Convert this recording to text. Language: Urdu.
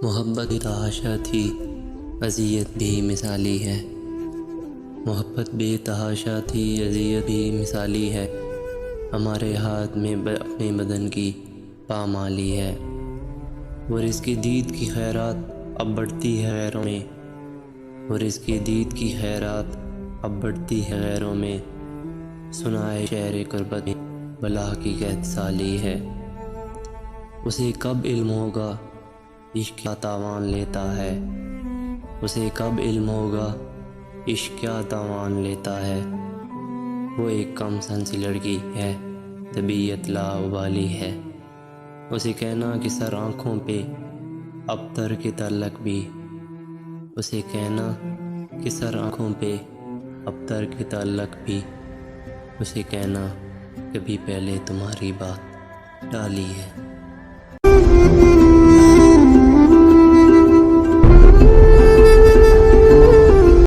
محبت بے تحاشا تھی، اذیت بھی مثالی ہے۔ محبت بے تحاشا تھی، اذیت بھی مثالی ہے۔ ہمارے ہاتھ میں اپنے بدن کی پامالی ہے، اور اس کی دید کی خیرات اب بڑھتی ہے غیروں میں، اور اس کی دید کی خیرات اب بڑھتی ہے غیروں میں۔ سنائے شعر غربت میں بلا کی قحط سالی ہے۔ اسے کب علم ہوگا عشق کیا تاوان لیتا ہے، اسے کب علم ہوگا عشق کیا تاوان لیتا ہے۔ وہ ایک کم سن سی لڑکی ہے، طبیعت لاابالی ہے۔ اسے کہنا کہ سر آنکھوں پہ ابتر کے تعلق بھی، اسے کہنا کہ سر آنکھوں پہ ابتر کے تعلق بھی، اسے کہنا کبھی پہلے تمہاری بات ٹالی ہے۔